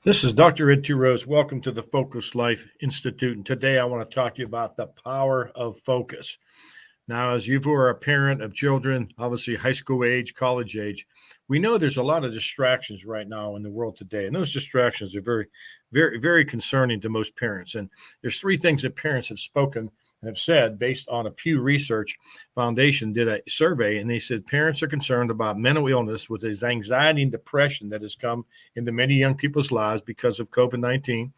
This is Dr. Ed Two Rose. Welcome to the Focus Life Institute. And today I want to talk to you about the power of focus. Now, as you are a parent of children, obviously high school age, college age, we know there's a lot of distractions right now in the world today. And those distractions are very, very, very concerning to most parents. And there's three things that parents have spoken and have said based on a Pew Research Foundation did a survey. And they said parents are concerned about mental illness with this anxiety and depression that has come into many young people's lives because of COVID-19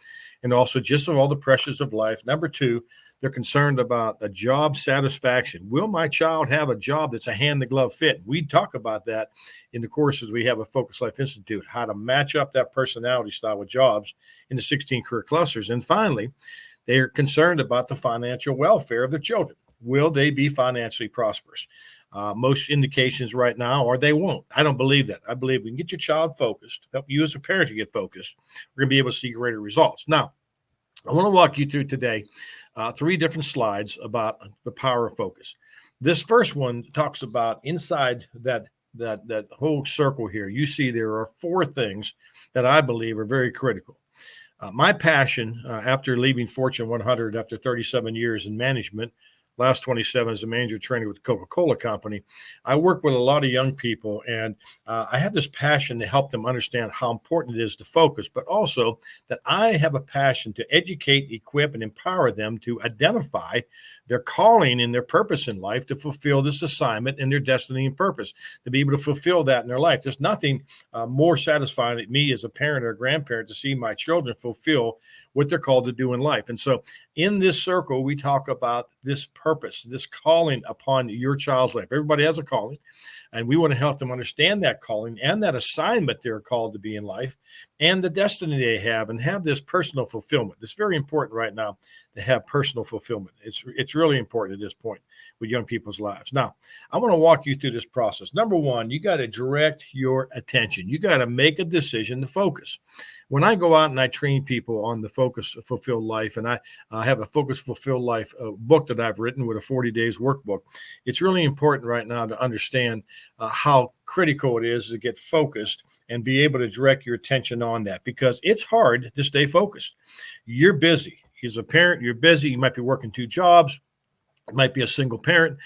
and also just of all the pressures of life. Number two, they're concerned about a job satisfaction. Will my child have a job that's a hand-to-glove fit? We talk about that in the courses we have at Focus Life Institute, how to match up that personality style with jobs in the 16 career clusters. And finally, they're concerned about the financial welfare of their children. Will they be financially prosperous? Most indications right now are they won't. I don't believe that. I believe we can get your child focused, help you as a parent to get focused. We're going to be able to see greater results. Now, I want to walk you through today three different slides about the power of focus. This first one talks about inside that whole circle here. You see there are four things that I believe are very critical. My passion after leaving Fortune 100 after 37 years in management, last 27 as a manager trainer with the Coca-Cola Company, I work with a lot of young people, and I have this passion to help them understand how important it is to focus, but also that I have a passion to educate, equip, and empower them to identify their calling and their purpose in life to fulfill this assignment and their destiny and purpose, to be able to fulfill that in their life. There's nothing more satisfying to me as a parent or a grandparent to see my children fulfill what they're called to do in life. And so in this circle, we talk about this purpose, this calling upon your child's life. Everybody has a calling, and we want to help them understand that calling and that assignment they're called to be in life and the destiny they have, and have this personal fulfillment. It's very important right now to have personal fulfillment. It's really important at this point with young people's lives. Now, I want to walk you through this process. Number one, you got to direct your attention. You got to make a decision to focus. When I go out and I train people on the Focus Fulfilled Life, and I have a Focus Fulfilled Life book that I've written with a 40 days workbook, it's really important right now to understand how critical it is to get focused and be able to direct your attention on that, because it's hard to stay focused. You're busy. As a parent, you're busy. You might be working two jobs. It might be a single parent.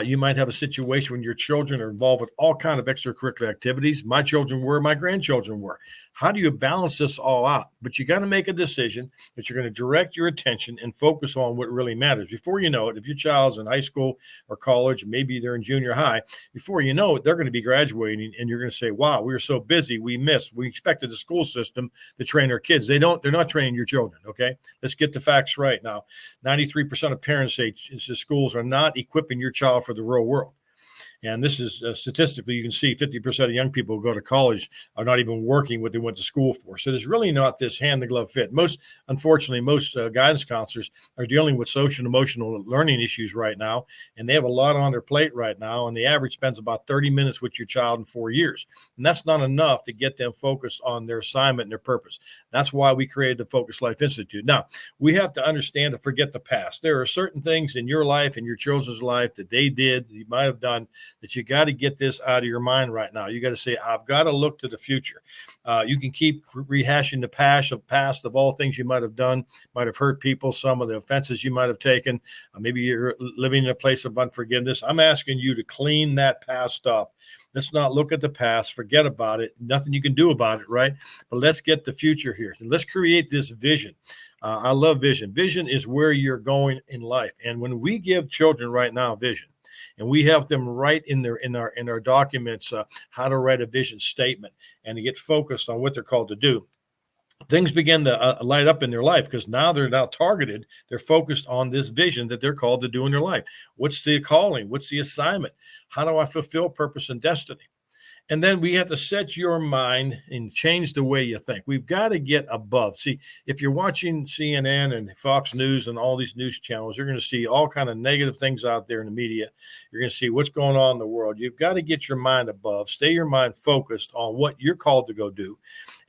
You might have a situation when your children are involved with all kinds of extracurricular activities. My children were, my grandchildren were. How do you balance this all out? But you got to make a decision that you're going to direct your attention and focus on what really matters. Before you know it, if your child's in high school or college, maybe they're in junior high, before you know it, they're going to be graduating, and you're going to say, wow, we were so busy, we missed. We expected the school system to train our kids. They're not training your children, okay? Let's get the facts right now. 93% of parents say schools are not equipping your child for the real world. And this is statistically, you can see 50% of young people who go to college are not even working what they went to school for. So there's really not this hand-to-glove fit. Unfortunately, most guidance counselors are dealing with social and emotional learning issues right now, and they have a lot on their plate right now. And the average spends about 30 minutes with your child in 4 years. And that's not enough to get them focused on their assignment and their purpose. That's why we created the Focus Life Institute. Now, we have to understand to forget the past. There are certain things in your life and your children's life that they did, that you might have done, that you got to get this out of your mind right now. You got to say, I've got to look to the future. You can keep rehashing the past of all things you might have done, might have hurt people, some of the offenses you might have taken. Maybe you're living in a place of unforgiveness. I'm asking you to clean that past up. Let's not look at the past, forget about it. Nothing you can do about it, right? But let's get the future here. And let's create this vision. I love vision. Vision is where you're going in life. And when we give children right now vision, and we have them write in our documents how to write a vision statement and to get focused on what they're called to do, things begin to light up in their life, because now they're targeted. They're focused on this vision that they're called to do in their life. What's the calling? What's the assignment? How do I fulfill purpose and destiny? And then we have to set your mind and change the way you think. We've got to get above. See, if you're watching CNN and Fox News and all these news channels, you're going to see all kind of negative things out there in the media. You're going to see what's going on in the world. You've got to get your mind above, stay your mind focused on what you're called to go do,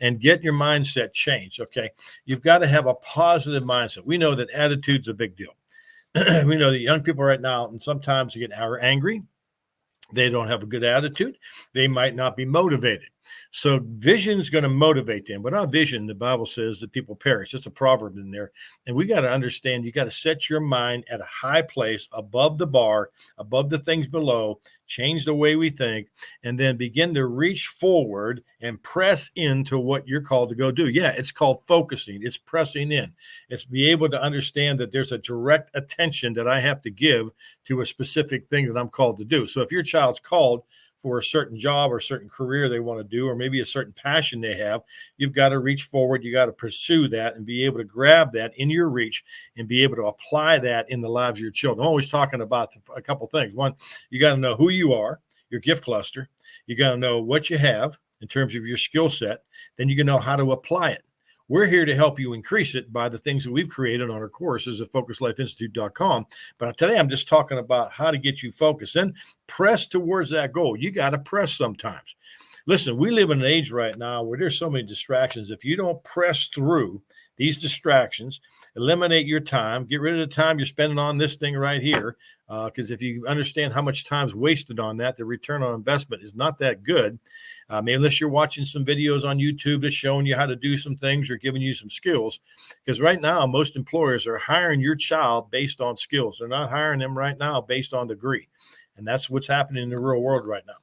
and get your mindset changed, okay? You've got to have a positive mindset. We know that attitude's a big deal. We know that young people right now, and sometimes they get angry. They don't have a good attitude. They might not be motivated. So vision is going to motivate them. Without vision, the Bible says that people perish. It's a proverb in there. And we got to understand, you got to set your mind at a high place above the bar, above the things below, change the way we think, and then begin to reach forward and press into what you're called to go do. Yeah, it's called focusing. It's pressing in. It's be able to understand that there's a direct attention that I have to give to a specific thing that I'm called to do. So if your child's called for a certain job or a certain career they want to do, or maybe a certain passion they have, you've got to reach forward. You got to pursue that and be able to grab that in your reach and be able to apply that in the lives of your children. I'm always talking about a couple things. One, you got to know who you are, your gift cluster. You got to know what you have in terms of your skill set. Then you can know how to apply it. We're here to help you increase it by the things that we've created on our courses at FocusLifeInstitute.com. But today I'm just talking about how to get you focused and press towards that goal. You got to press sometimes. Listen, we live in an age right now where there's so many distractions. If you don't press through these distractions, eliminate your time, get rid of the time you're spending on this thing right here. Because if you understand how much time's wasted on that, the return on investment is not that good. Unless you're watching some videos on YouTube that's showing you how to do some things or giving you some skills. Because right now, most employers are hiring your child based on skills. They're not hiring them right now based on degree. And that's what's happening in the real world right now.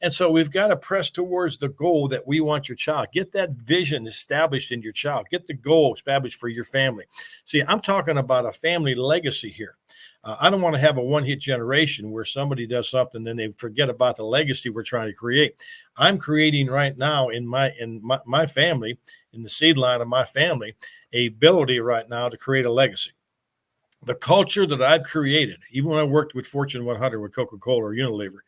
And so we've got to press towards the goal that we want your child. Get that vision established in your child. Get the goal established for your family. See, I'm talking about a family legacy here. I don't want to have a one-hit generation where somebody does something and they forget about the legacy we're trying to create. I'm creating right now in my family, in the seed line of my family, a ability right now to create a legacy. The culture that I've created, even when I worked with Fortune 100 with Coca-Cola or Unilever,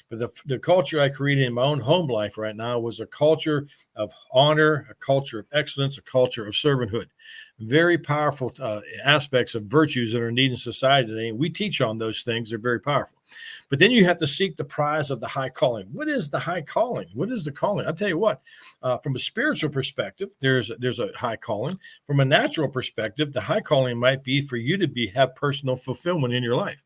but the culture I created in my own home life right now was a culture of honor, a culture of excellence, a culture of servanthood. Very powerful aspects of virtues that are needed in society today. And we teach on those things. They're very powerful. But then you have to seek the prize of the high calling. What is the high calling? What is the calling? I'll tell you what, from a spiritual perspective, there's a high calling. From a natural perspective, the high calling might be for you to have personal fulfillment in your life.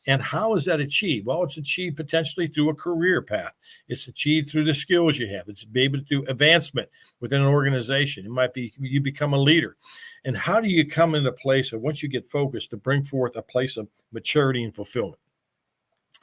And how is that achieved? Well, it's achieved potentially through a career path. It's achieved through the skills you have. It's be able to do advancement within an organization. It might be you become a leader. And how do you come into a place of, once you get focused, to bring forth a place of maturity and fulfillment?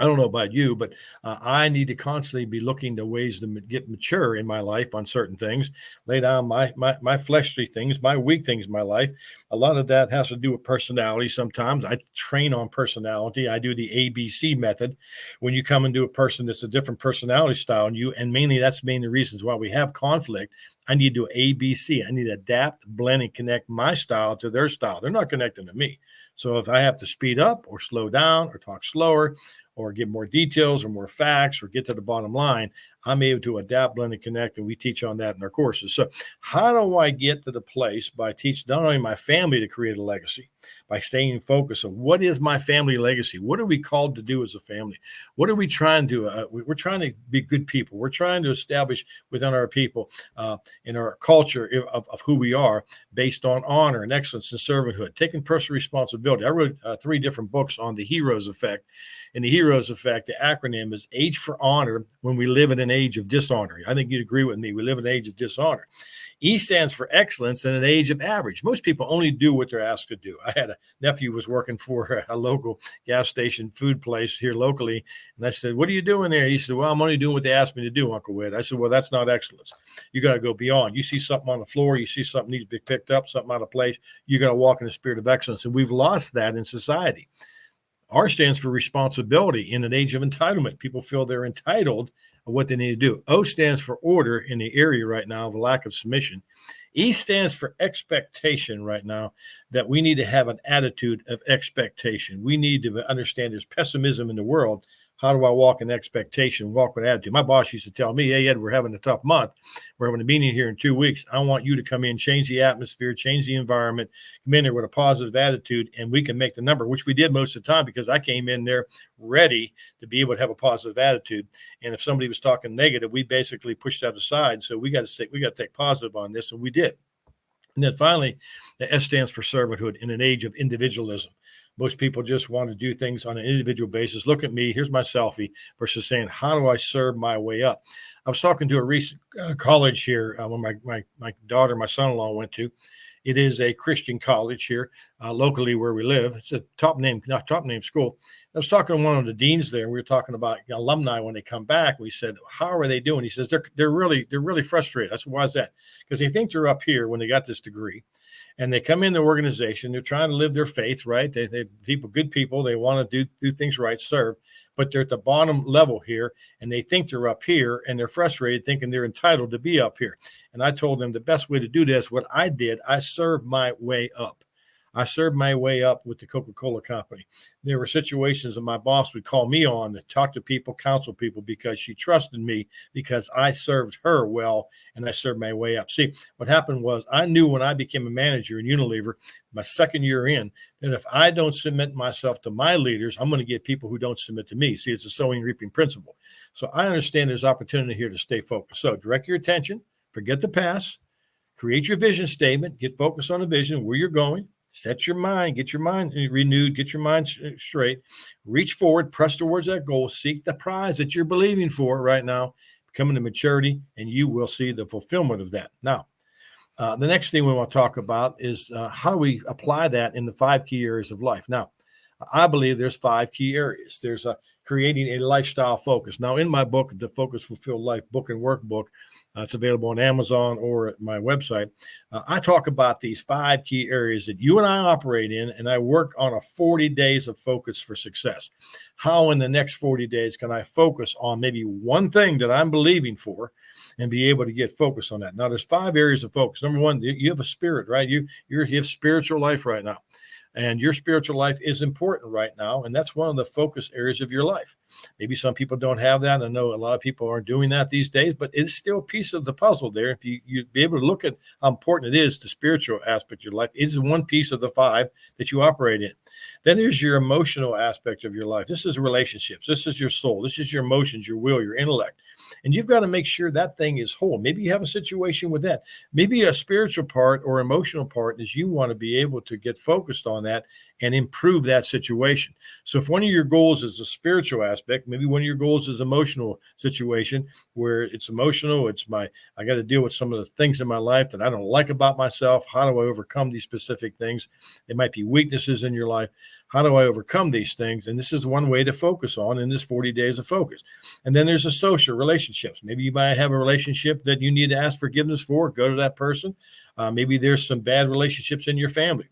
I don't know about you, but I need to constantly be looking to ways to get mature in my life on certain things, lay down my fleshly things, my weak things in my life. A lot of that has to do with personality. Sometimes I train on personality. I do the ABC method. When you come into a person that's a different personality style than you, and mainly that's mainly the reasons why we have conflict, I need to do ABC. I need to adapt, blend, and connect my style to their style. They're not connecting to me. So if I have to speed up or slow down or talk slower or give more details or more facts or get to the bottom line, I'm able to adapt, blend, and connect, and we teach on that in our courses. So how do I get to the place by teaching not only my family to create a legacy, by staying focused on what is my family legacy? What are we called to do as a family? What are we trying to do? We're trying to be good people. We're trying to establish within our people, in our culture of who we are, based on honor and excellence and servanthood, taking personal responsibility. I wrote 3 different books on the heroes effect. And the heroes effect, the acronym is H for honor when we live in an age of dishonor. I think you'd agree with me. We live in an age of dishonor. E stands for excellence in an age of average. Most people only do what they're asked to do. I had a nephew who was working for a local gas station food place here locally. And I said, what are you doing there? He said, well, I'm only doing what they asked me to do, Uncle Whit. I said, well, that's not excellence. You got to go beyond. You see something on the floor, you see something needs to be picked up, something out of place, you got to walk in the spirit of excellence. And we've lost that in society. R stands for responsibility in an age of entitlement. People feel they're entitled of what they need to do. O stands for order in the area right now of a lack of submission. E stands for expectation right now, that we need to have an attitude of expectation. We need to understand there's pessimism in the world. How do I walk in expectation, walk with attitude? My boss used to tell me, hey, Ed, we're having a tough month. We're having a meeting here in 2 weeks. I want you to come in, change the atmosphere, change the environment, come in there with a positive attitude, and we can make the number, which we did most of the time because I came in there ready to be able to have a positive attitude. And if somebody was talking negative, we basically pushed that aside. So we got to take positive on this, and we did. And then finally, the S stands for servanthood in an age of individualism. Most people just want to do things on an individual basis. Look at me, here's my selfie, versus saying, how do I serve my way up? I was talking to a recent college here when my daughter, my son-in-law went to. It is a Christian college here locally where we live. It's a top name school. I was talking to one of the deans there. We were talking about alumni when they come back. We said, "How are they doing?" He says, "They're really frustrated." I said, "Why is that?" Because they think they're up here when they got this degree, and they come in the organization. They're trying to live their faith, right? They good people. They want to do things right, serve, but they're at the bottom level here, and they think they're up here, and they're frustrated, thinking they're entitled to be up here. And I told them the best way to do this, what I did, I served my way up. I served my way up with the Coca-Cola company. There were situations that my boss would call me on to talk to people, counsel people, because she trusted me, because I served her well and I served my way up. See, what happened was I knew when I became a manager in Unilever, my second year in, that if I don't submit myself to my leaders, I'm going to get people who don't submit to me. See, it's a sowing reaping principle. So I understand there's opportunity here to stay focused. So direct your attention, forget the past, create your vision statement, get focused on the vision, where you're going. Set your mind, get your mind renewed, get your mind straight, reach forward, press towards that goal, seek the prize that you're believing for right now, coming to maturity, and you will see the fulfillment of that. Now, the next thing we want to talk about is how do we apply that in the 5 key areas of life. Now, I believe there's 5 key areas. There's creating a lifestyle focus. Now, in my book, The Focus Fulfilled Life book and workbook, it's available on Amazon or at my website. I talk about these 5 key areas that you and I operate in, and I work on a 40 days of focus for success. How in the next 40 days can I focus on maybe one thing that I'm believing for and be able to get focused on that? Now, there's 5 areas of focus. Number one, you have a spirit, right? You have spiritual life right now. And your spiritual life is important right now. And that's one of the focus areas of your life. Maybe some people don't have that. I know a lot of people aren't doing that these days, but it's still a piece of the puzzle there. If you'd be able to look at how important it is, the spiritual aspect of your life is one piece of the 5 that you operate in. Then there's your emotional aspect of your life. This is relationships. This is your soul. This is your emotions, your will, your intellect. And you've got to make sure that thing is whole. Maybe you have a situation with that. Maybe a spiritual part or emotional part is you want to be able to get focused on that and improve that situation. So if one of your goals is a spiritual aspect, maybe one of your goals is emotional situation where it's emotional. I got to deal with some of the things in my life that I don't like about myself. How do I overcome these specific things? It might be weaknesses in your life. How do I overcome these things? And this is one way to focus on in this 40 days of focus. And then there's the social relationships. Maybe you might have a relationship that you need to ask forgiveness for. Go to that person. Maybe there's some bad relationships in your family.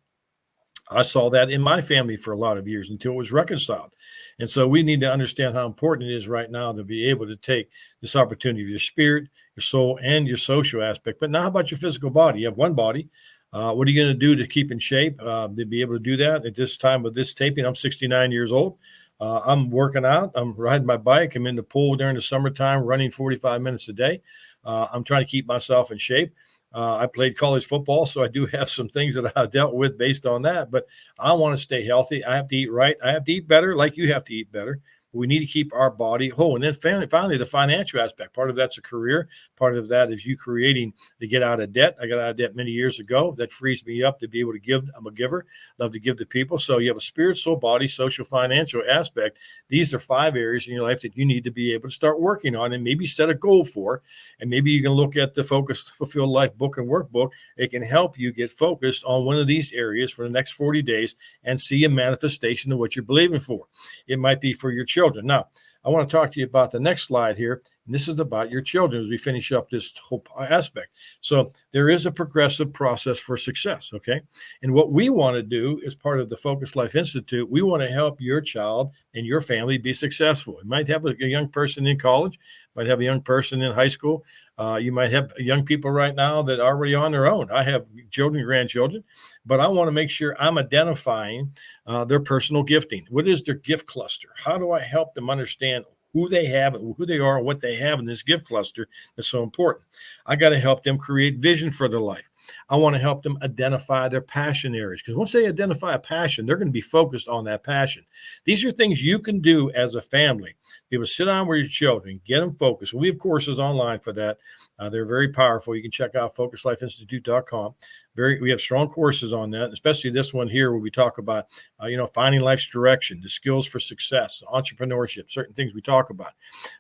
I saw that in my family for a lot of years until it was reconciled. And so we need to understand how important it is right now to be able to take this opportunity of your spirit, your soul, and your social aspect. But now how about your physical body? You have one body. What are you going to do to keep in shape, to be able to do that at this time of this taping? I'm 69 years old. I'm working out. I'm riding my bike. I'm in the pool during the summertime, running 45 minutes a day. I'm trying to keep myself in shape. I played college football, so I do have some things that I've dealt with based on that. But I want to stay healthy. I have to eat right. I have to eat better, like you have to eat better. We need to keep our body whole. And then finally, the financial aspect. Part of that's a career. Part of that is you creating to get out of debt. I got out of debt many years ago. That frees me up to be able to give. I'm a giver. Love to give to people. So you have a spirit, soul, body, social, financial aspect. These are 5 areas in your life that you need to be able to start working on and maybe set a goal for. And maybe you can look at the Focus Fulfilled Life book and workbook. It can help you get focused on one of these areas for the next 40 days and see a manifestation of what you're believing for. It might be for your children. Now, I want to talk to you about the next slide here. And this is about your children as we finish up this whole aspect. So there is a progressive process for success, okay? And what we want to do as part of the Focus Life Institute, we want to help your child and your family be successful. You might have a young person in college, might have a young person in high school. You might have young people right now that are already on their own. I have children, grandchildren, but I want to make sure I'm identifying their personal gifting. What is their gift cluster? How do I help them understand who they have and who they are and what they have in this gift cluster that's so important? I got to help them create vision for their life. I want to help them identify their passion areas, because once they identify a passion, they're going to be focused on that passion. These are things you can do as a family. Be able to sit down with your children, get them focused. We have courses online for that. They're very powerful. You can check out focuslifeinstitute.com. We have strong courses on that, especially this one here where we talk about, finding life's direction, the skills for success, entrepreneurship, certain things we talk about.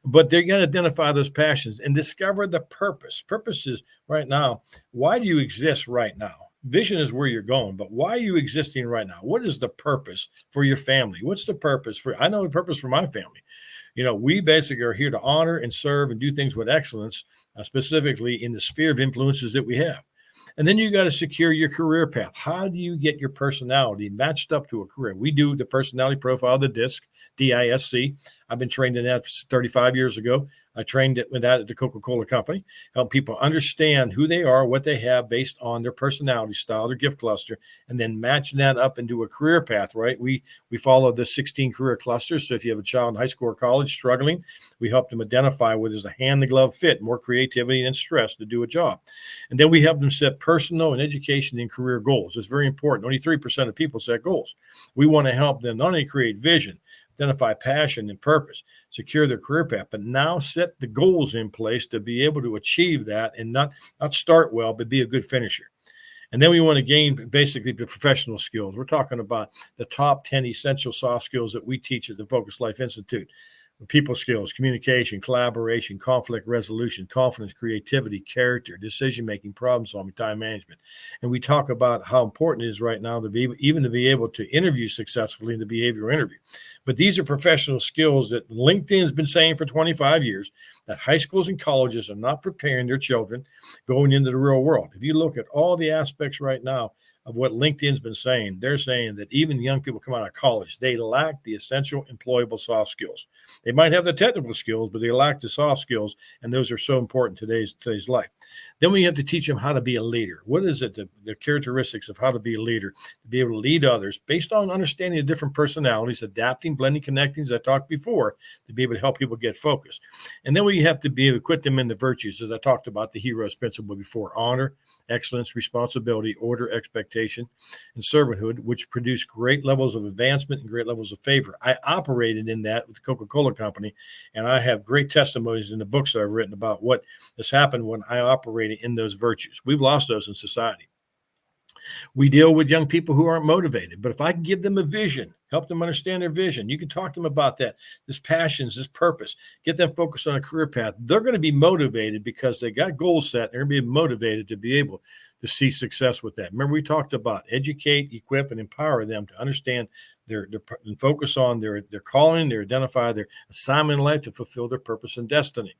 But they're going to identify those passions and discover the purpose. Purpose is right now, why do you exist right now? Vision is where you're going, but why are you existing right now? What is the purpose for your family? What's the purpose I know the purpose for my family. We basically are here to honor and serve and do things with excellence, specifically in the sphere of influences that we have. And then you got to secure your career path. How do you get your personality matched up to a career? We do the personality profile of the DISC, D-I-S-C. I've been trained in that 35 years ago. I trained with that at the Coca-Cola Company, help people understand who they are, what they have based on their personality style, their gift cluster, and then matching that up into a career path, right? We follow the 16 career clusters. So if you have a child in high school or college struggling, we help them identify what is a hand-to-glove fit, more creativity and stress to do a job. And then we help them set personal and education and career goals. It's very important. Only 3% of people set goals. We want to help them not only create vision, identify passion and purpose, secure their career path, but now set the goals in place to be able to achieve that and not start well, but be a good finisher. And then we want to gain basically the professional skills. We're talking about the top 10 essential soft skills that we teach at the Focus Life Institute. People skills, communication, collaboration, conflict resolution, confidence, creativity, character, decision-making, problem solving, time management. And we talk about how important it is right now to be able to interview successfully in the behavioral interview. But these are professional skills that LinkedIn has been saying for 25 years that high schools and colleges are not preparing their children going into the real world. If you look at all the aspects right now of what LinkedIn's been saying, they're saying that even young people come out of college, they lack the essential employable soft skills. They might have the technical skills, but they lack the soft skills, and those are so important in today's life. Then we have to teach them how to be a leader. What is it, the characteristics of how to be a leader, to be able to lead others based on understanding the different personalities, adapting, blending, connecting, as I talked before, to be able to help people get focused. And then we have to be able to equip them in the virtues, as I talked about the HEROES principle before: honor, excellence, responsibility, order, expectation, and servanthood, which produce great levels of advancement and great levels of favor. I operated in that with the Coca-Cola Company, and I have great testimonies in the books that I've written about what has happened when I operated in those virtues. We've lost those in society. We deal with young people who aren't motivated, but if I can give them a vision, help them understand their vision, you can talk to them about that, this passions, this purpose, get them focused on a career path. They're going to be motivated because they got goals set. They're going to be motivated to be able to see success with that. Remember, we talked about educate, equip, and empower them to understand and focus on their calling, their identify their assignment in life to fulfill their purpose and destiny.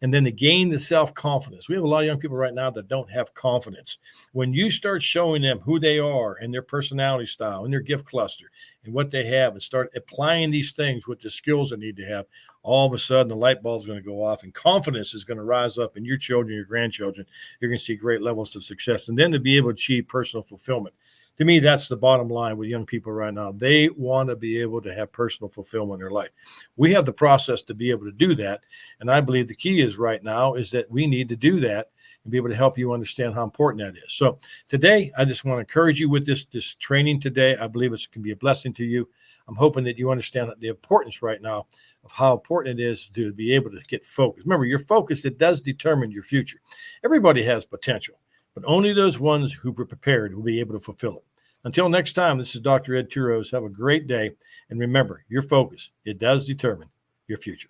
And then to gain the self-confidence. We have a lot of young people right now that don't have confidence. When you start showing them who they are and their personality style and their gift cluster and what they have, and start applying these things with the skills they need to have, all of a sudden the light bulb is going to go off and confidence is going to rise up in your children, your grandchildren. You're going to see great levels of success. And then to be able to achieve personal fulfillment. To me, that's the bottom line with young people right now. They want to be able to have personal fulfillment in their life. We have the process to be able to do that. And I believe the key is right now is that we need to do that and be able to help you understand how important that is. So today, I just want to encourage you with this training today. I believe it can be a blessing to you. I'm hoping that you understand the importance right now of how important it is to be able to get focused. Remember, your focus, it does determine your future. Everybody has potential, but only those ones who are prepared will be able to fulfill it. Until next time, this is Dr. Ed Turos. Have a great day. And remember, your focus, it does determine your future.